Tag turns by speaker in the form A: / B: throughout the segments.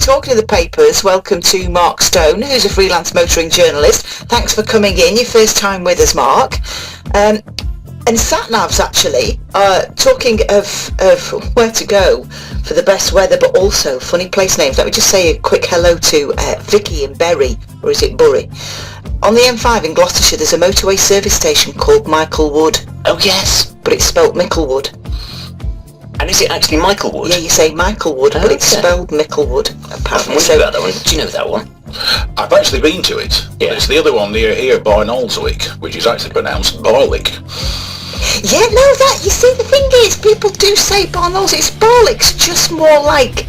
A: talking of the papers, welcome to Mark Stone, who's a freelance motoring journalist. Thanks for coming in, your first time with us, Mark. And sat-navs, actually, talking of where to go for the best weather, but also funny place names. Let me just say a quick hello to Vicky in Bury, or is it Bury? On the M5 in Gloucestershire, there's a motorway service station called Michaelwood.
B: Oh, yes.
A: But it's spelt Micklewood.
B: And is it actually Michaelwood?
A: Yeah, you say Michaelwood, but it's spelled Micklewood, apparently.
B: I've about that one. Do you know that one?
C: I've actually been to it.
B: Yeah.
C: It's the other one near here, Barnoldswick, which is actually pronounced Barlick.
A: Yeah, no, that, you see, the thing is, people do say Barnoldswick. It's Barlick's just more like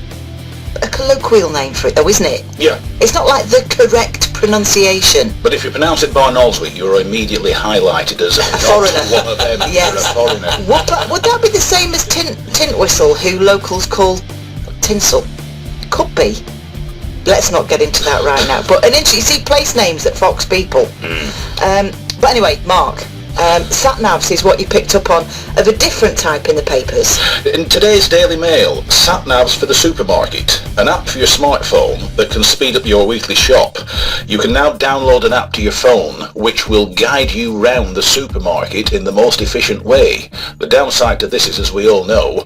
A: a colloquial name for it, though, isn't it?
C: Yeah.
A: It's not like the correct pronunciation.
C: But if you pronounce it Barnoldswick, you're immediately highlighted as a
A: foreigner.
C: One of them.
A: Yes.
C: You're a foreigner.
A: Would that be the same as Tint Whistle, who locals call Tinsel? Could be. Let's not get into that right now. But you see place names that fox people. But anyway, Mark, sat-navs is what you picked up on of a different type in the papers.
C: In today's Daily Mail, sat-navs for the supermarket, an app for your smartphone that can speed up your weekly shop. You can now download an app to your phone which will guide you round the supermarket in the most efficient way. The downside to this is, as we all know,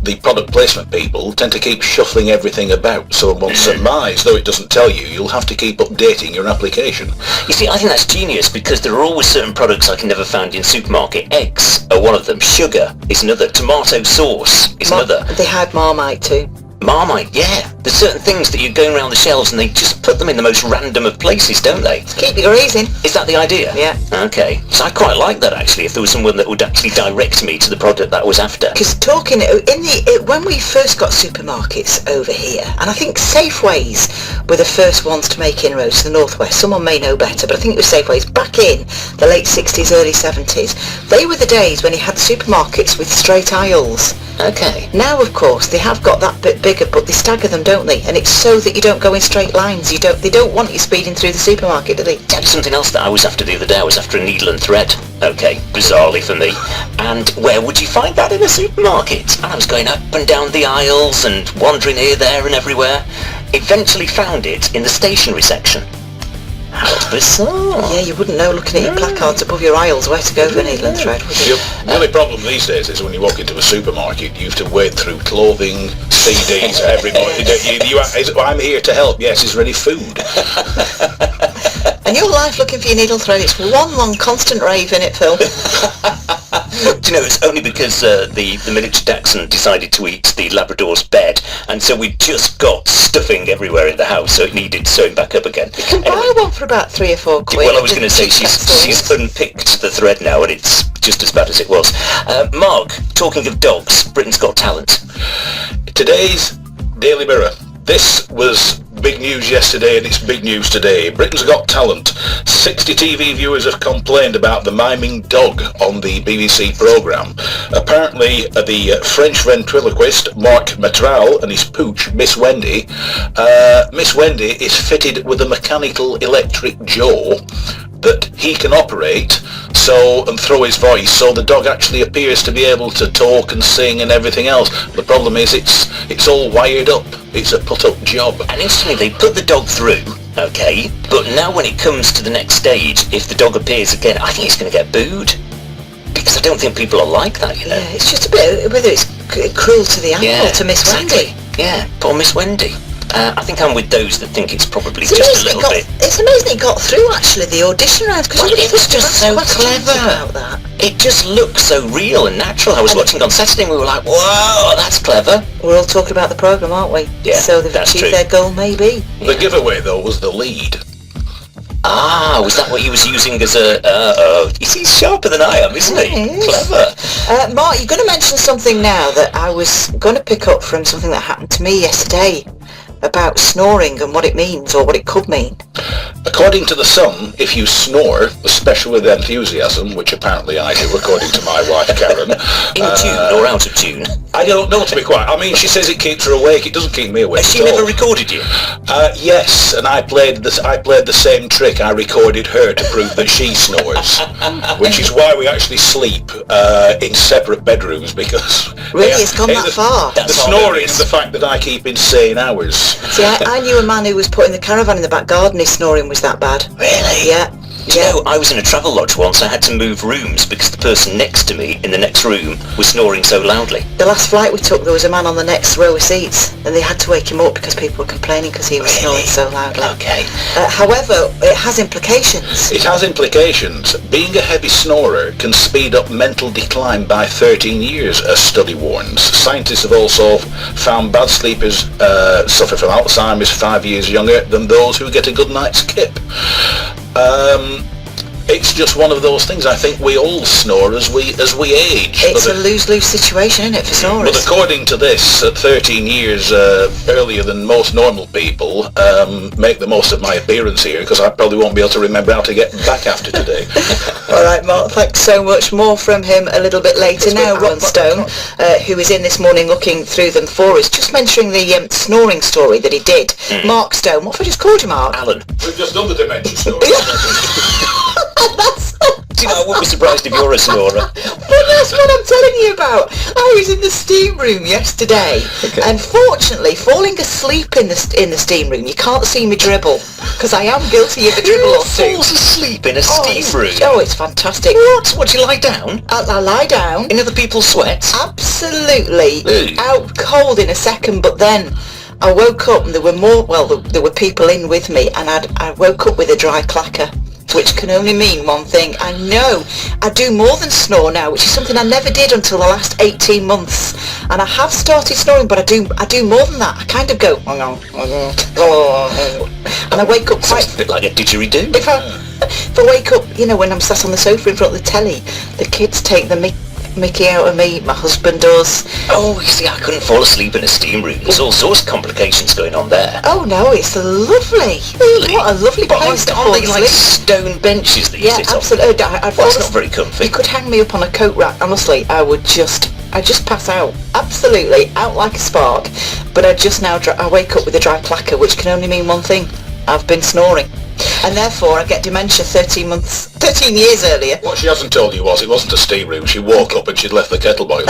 C: the product placement people tend to keep shuffling everything about, so one surmise, though it doesn't tell you, you'll have to keep updating your application.
B: You see, I think that's genius, because there are always certain products I can never find in supermarket. Eggs are one of them. Sugar is another. Tomato sauce is another.
A: They had Marmite too.
B: Marmite, yeah. There's certain things that you're going around the shelves and they just put them in the most random of places, don't they?
A: Keep it greasing.
B: Is that the idea?
A: Yeah.
B: Okay. So I quite like that, actually, if there was someone that would actually direct me to the product that I was after.
A: Because when we first got supermarkets over here, and I think Safeways were the first ones to make inroads to the northwest. Someone may know better, but I think it was Safeways back in the late 60s, early 70s. They were the days when you had supermarkets with straight aisles.
B: Okay.
A: Now, of course, they have got that bit bigger, but they stagger them, don't they? And it's so that you don't go in straight lines. They don't want you speeding through the supermarket, do they?
B: That's something else that I was after the other day. I was after a needle and thread. Okay, bizarrely for me. And where would you find that in a supermarket? And I was going up and down the aisles and wandering here, there and everywhere. Eventually found it in the stationery section. How bizarre.
A: Yeah, you wouldn't know looking at your placards above your aisles where to go for needle and thread, would you?
C: The only problem these days is when you walk into a supermarket, you have to wade through clothing, CDs, everybody. I'm here to help. Yes, is there any food?
A: And your life looking for your needle thread, it's one long constant rave, in it, Phil?
B: Do you know, it's only because the miniature dachshund decided to eat the Labrador's bed, and so we just got stuffing everywhere in the house, so it needed sewing back up again.
A: You can buy one for about £3 or £4.
B: Well, I was going to say, she's unpicked the thread now, and it's just as bad as it was. Mark, talking of dogs, Britain's Got Talent.
C: Today's Daily Mirror. This was big news yesterday and it's big news today. Britain's Got Talent. 60 TV viewers have complained about the miming dog on the BBC programme. Apparently the French ventriloquist Marc Matral and his pooch Miss Wendy is fitted with a mechanical electric jaw that he can operate and throw his voice, so the dog actually appears to be able to talk and sing and everything else. The problem is it's all wired up. It's a put-up job.
B: And instantly they put the dog through, okay, but now when it comes to the next stage, if the dog appears again, I think he's going to get booed. Because I don't think people are like that, you know.
A: Yeah, it's just a bit, whether it's cruel to the animal, to Miss Wendy.
B: Yeah, poor Miss Wendy. I think I'm with those that think it's probably just a little bit.
A: It's amazing it got through, actually, the audition rounds, because
B: it was just so clever.
A: About that.
B: It just looked so real and natural. I was watching on Saturday and we were like, whoa, that's clever.
A: We're all talking about the programme, aren't we?
B: Yeah,
A: so they've achieved their goal, maybe.
C: The giveaway, though, was the lead.
B: Ah, was that what he was using as a... he's sharper than I am, isn't he? Clever.
A: Mark, you're going to mention something now that I was going to pick up from something that happened to me yesterday about snoring and what it means or what it could mean.
C: According to The Sun, if you snore, especially with enthusiasm, which apparently I do, according to my wife Karen...
B: In tune or out of tune?
C: I don't know, to be quite... I mean, she says it keeps her awake. It doesn't keep me awake.
B: Has she never recorded you?
C: Yes, and I played the same trick. I recorded her to prove that she snores, which is why we actually sleep in separate bedrooms, because...
A: Really? It's gone that far?
C: The snoring is the fact that I keep insane hours.
A: See, I knew a man who was putting the caravan in the back garden. His snoring was that bad.
B: Really?
A: Yeah.
B: Do you know, I was in a travel lodge once. I had to move rooms because the person next to me in the next room was snoring so loudly.
A: The last flight we took, there was a man on the next row of seats, and they had to wake him up because people were complaining because he was snoring so loudly.
B: Okay.
A: However, it has implications.
C: It has implications. Being a heavy snorer can speed up mental decline by 13 years, a study warns. Scientists have also found bad sleepers suffer from Alzheimer's 5 years younger than those who get a good night's kip. It's just one of those things. I think we all snore as we age.
A: It's a lose-lose situation, isn't it, for snorers?
C: But according to this, at 13 years earlier than most normal people, make the most of my appearance here, because I probably won't be able to remember how to get back after today.
A: All right, Mark, thanks so much. More from him a little bit later. Now, Ron Stone, who is in this morning looking through them for us, just mentioning the snoring story that he did. Mark Stone, what have we just called you, Mark?
C: Alan. We've just done the dementia story.
B: Do you know, I wouldn't be surprised if you're a snorer.
A: Well, that's what I'm telling you about. I was in the steam room yesterday, and fortunately, falling asleep in the steam room, you can't see me dribble, because I am guilty of a dribble or two.
B: Falls asleep in a steam room?
A: It's fantastic.
B: What do you lie down?
A: I lie down.
B: In other people's sweats?
A: Absolutely. Out cold in a second, but then I woke up and there were people in with me, and I woke up with a dry clacker, which can only mean one thing. I know I do more than snore now, which is something I never did until the last 18 months. And I have started snoring, but I do more than that. I kind of go, and I wake up quite...
B: It's a bit like a didgeridoo.
A: If I wake up, when I'm sat on the sofa in front of the telly, the kids take the Mickey out of me, my husband does.
B: Oh, you see, I couldn't fall asleep in a steam room. There's all sorts of complications going on there.
A: Oh no, it's lovely.
B: Really?
A: What a lovely place to fall
B: aren't they like
A: asleep.
B: stone benches that you sit on?
A: Absolutely.
B: That's not very comfy.
A: You could hang me up on a coat rack. Honestly, I just pass out. Absolutely, out like a spark. But I wake up with a dry clacker, which can only mean one thing. I've been snoring. And therefore I get dementia 13 years earlier.
C: What she hasn't told you was it wasn't a steam room. She woke up and she'd left the kettle boiling.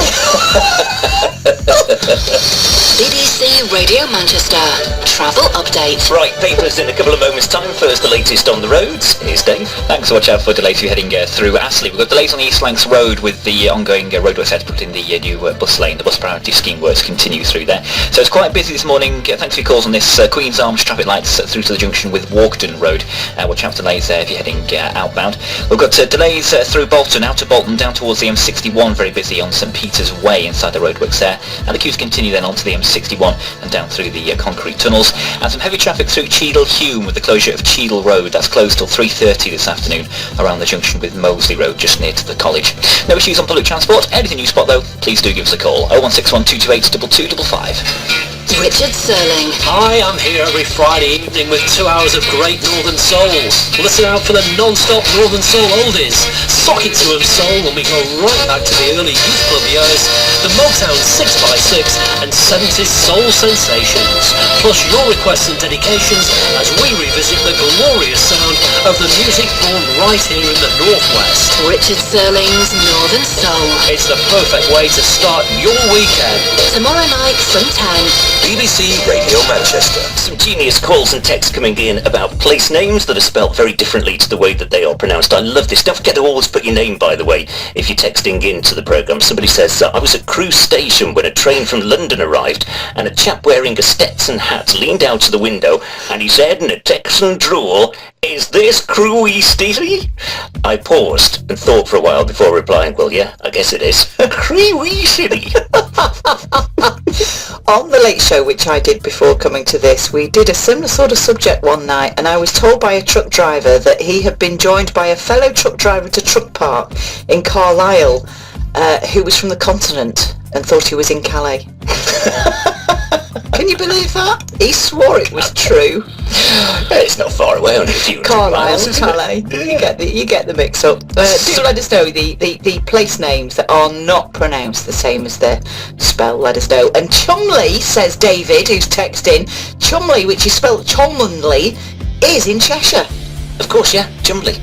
D: BBC Radio Manchester Travel Update.
B: Right, papers in a couple of moments' time. First, the latest on the roads. Here's Dave. Thanks. Watch out for delays if you're heading through Astley. We've got delays on the East Lancs Road with the ongoing roadworks had to put in the new bus lane. The bus priority scheme works continue through there. So it's quite busy this morning. Thanks for your calls on this. Queen's Arms traffic lights through to the junction with Walkden Road. Watch out for delays there if you're heading outbound. We've got delays through Bolton, out to Bolton, down towards the M61, very busy on St Peter's Way inside the roadworks there. And the queues continue then onto the M61 and down through the concrete tunnels. And some heavy traffic through Cheadle Hume with the closure of Cheadle Road. That's closed till 3:30 this afternoon around the junction with Moseley Road, just near to the college. No issues on public transport. Anything you spot though, please do give us a call. 0161228 2255.
D: Richard Serling.
E: Hi, I'm here every Friday evening with 2 hours of great Northern Soul. Listen out for the non-stop Northern Soul oldies. Sock it to 'em soul when we go right back to the early youth club years, the Motown 6x6 and 70s soul sensations. Plus your requests and dedications as we revisit the glorious sound of the music born right here in the Northwest.
D: Richard Serling's Northern Soul.
E: It's the perfect way to start your weekend.
D: Tomorrow night from 10.
B: BBC Radio Manchester. Some genius calls and texts coming in about place names that are spelt very differently to the way that they are pronounced. I love this. Don't forget to always put your name, by the way, if you're texting into the programme. Somebody says, I was at Crewe Station when a train from London arrived and a chap wearing a Stetson hat leaned out of the window and he said in a Texan drawl, "Is this Crewe City?" I paused and thought for a while before replying, well, yeah, I guess it is. Crewe City.
A: On the Late Show, which I did before coming to this, we did a similar sort of subject one night, and I was told by a truck driver that he had been joined by a fellow truck driver to Truck Park in Carlisle who was from the continent and thought he was in Calais. Can you believe that? He swore it was true.
B: It's not far away, only a few miles,
A: Carlisle, Calais. You get the mix up. Do let us know the place names that are not pronounced the same as they're spelled. Let us know. And Chumley, says David, who's texting, Chumley, which is spelled Cholmondeley, is in Cheshire.
B: Of course, yeah, Chumley.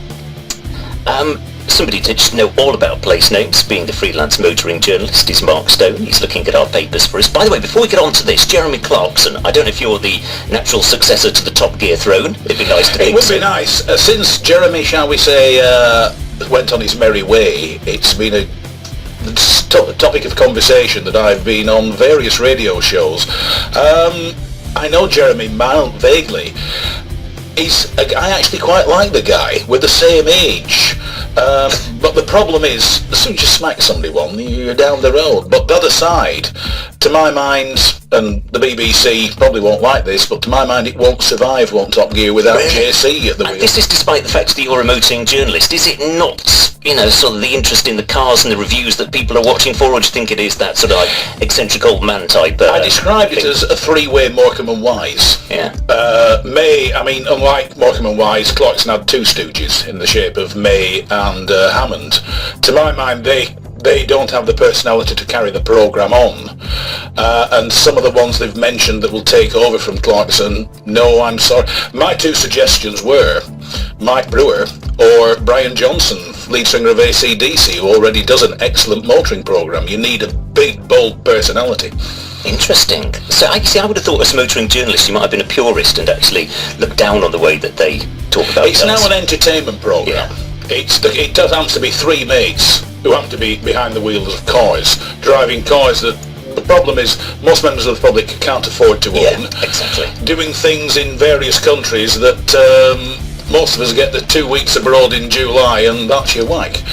B: somebody to just know all about place names, being the freelance motoring journalist, is Mark Stone. He's looking at our papers for us. By the way, before we get on to this, Jeremy Clarkson, I don't know if you're the natural successor to the Top Gear throne. It'd be nice to think.
C: It would be nice. Since Jeremy, shall we say, went on his merry way, it's been a topic of conversation that I've been on various radio shows. I know Jeremy vaguely. I actually quite like the guy. We're the same age. But the problem is, as soon as you smack somebody one, you're down the road. But the other side, to my mind, and the BBC probably won't like this, but to my mind it won't survive One Top Gear without JC at the wheel.
B: This is despite the fact that you're a motoring journalist. Is it not, sort of the interest in the cars and the reviews that people are watching for, or do you think it is that sort of like eccentric old man type
C: I described it as a three-way Morecambe and Wise.
B: Yeah.
C: Unlike Morecambe and Wise, Clarkson had two stooges in the shape of May and Hammond. To my mind, they don't have the personality to carry the programme on. And some of the ones they've mentioned that will take over from Clarkson, no, I'm sorry. My two suggestions were Mike Brewer or Brian Johnson, lead singer of AC/DC, who already does an excellent motoring programme. You need a big, bold personality.
B: Interesting. So I would have thought as a motoring journalist you might have been a purist and actually look down on the way that they talk about
C: It's now an entertainment programme. Yeah. It does have to be three mates who have to be behind the wheels of cars, driving cars that the problem is most members of the public can't afford to own.
B: Yeah, exactly.
C: Doing things in various countries that most of us get the 2 weeks abroad in July, and that's your whack.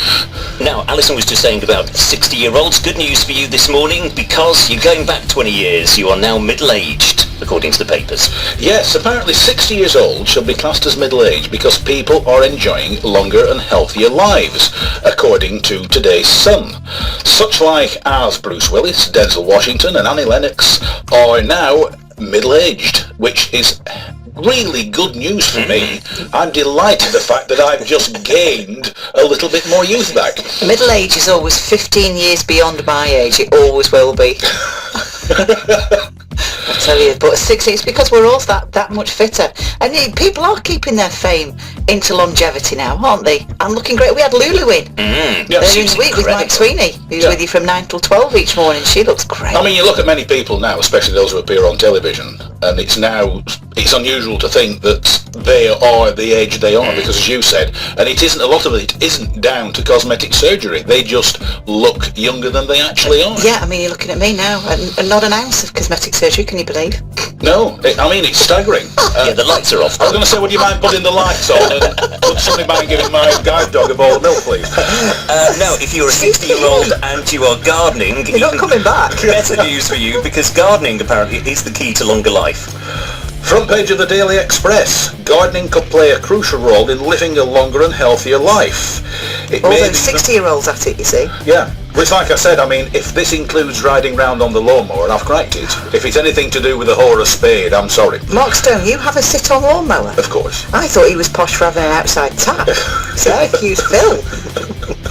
B: Now, Alison was just saying about 60-year-olds. Good news for you this morning, because you're going back 20 years. You are now middle-aged, according to the papers.
C: Yes, apparently 60 years old should be classed as middle-aged because people are enjoying longer and healthier lives, according to today's Sun. Such like as Bruce Willis, Denzel Washington and Annie Lennox are now middle-aged, which is really good news for me. I'm delighted the fact that I've just gained a little bit more youth back.
A: Middle age is always 15 years beyond my age. It always will be. I tell you, but 60, it's because we're all that much fitter. And people are keeping their fame into longevity now, aren't they? And looking great. We had Lulu in earlier this week with Mike Sweeney, who's with you from 9 till 12 each morning. She looks great.
C: I mean, you look at many people now, especially those who appear on television, and it's unusual to think that they are the age they are, because as you said, and a lot of it isn't down to cosmetic surgery. They just look younger than they actually are.
A: Yeah, I mean, you're looking at me now, and not an ounce of cosmetic surgery, can you believe?
C: No, it's staggering.
B: Yeah, the lights are off.
C: I was going to say, would you mind putting the lights on, and would somebody mind giving my guide dog a bowl of milk, please?
B: No, if you're a 60-year-old and you are gardening...
A: You're not coming back.
B: Better news for you, because gardening apparently is the key to longer life.
C: Front page of the Daily Express. Gardening could play a crucial role in living a longer and healthier life.
A: All those 60-year-olds at it, you see.
C: Yeah. Which, like I said, I mean, if this includes riding round on the lawnmower, I've cracked it. If it's anything to do with a whore or spade, I'm sorry.
A: Mark Stone, you have a sit-on lawnmower?
C: Of course.
A: I thought he was posh for having an outside tap. See, I accuse Phil.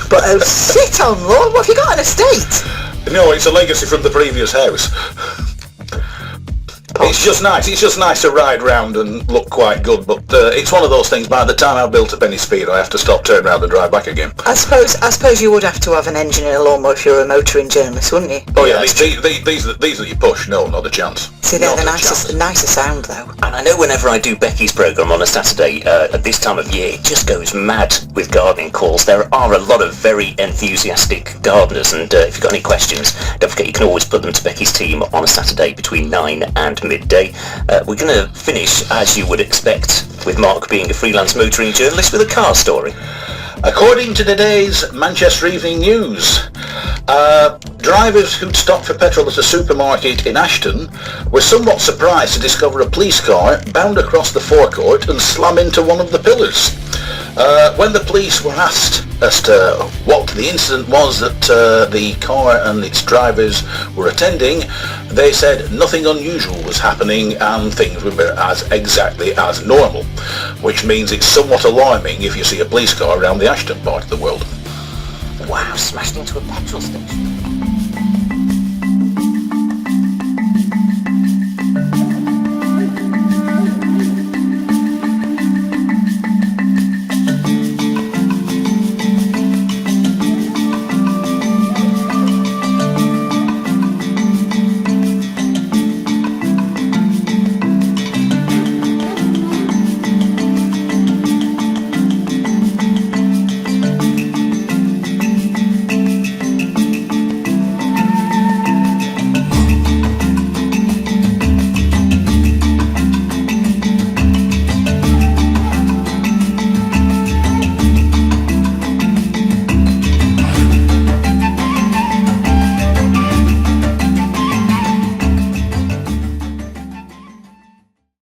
A: But a sit-on lawn? What have you got, an estate?
C: No, it's a legacy from the previous house. It's just nice to ride round and look quite good, but it's one of those things, by the time I've built up any speed, I have to stop, turn around and drive back again.
A: I suppose you would have to have an engine in a lawnmower if you're a motoring journalist, wouldn't you?
C: Oh yeah, these that you push, no, not a chance.
A: See, they're the nicer sound, though.
B: And I know whenever I do Becky's programme on a Saturday, at this time of year, it just goes mad with gardening calls. There are a lot of very enthusiastic gardeners, and if you've got any questions, don't forget you can always put them to Becky's team on a Saturday between 9 and midday. We're going to finish, as you would expect, with Mark being a freelance motoring journalist with a car story.
C: According to today's Manchester Evening News, drivers who'd stopped for petrol at a supermarket in Ashton were somewhat surprised to discover a police car bound across the forecourt and slam into one of the pillars. When the police were asked as to what the incident was that the car and its drivers were attending, they said nothing unusual was happening and things were exactly as normal, which means it's somewhat alarming if you see a police car around the Ashton part of the world.
B: Wow, smashed into a petrol station.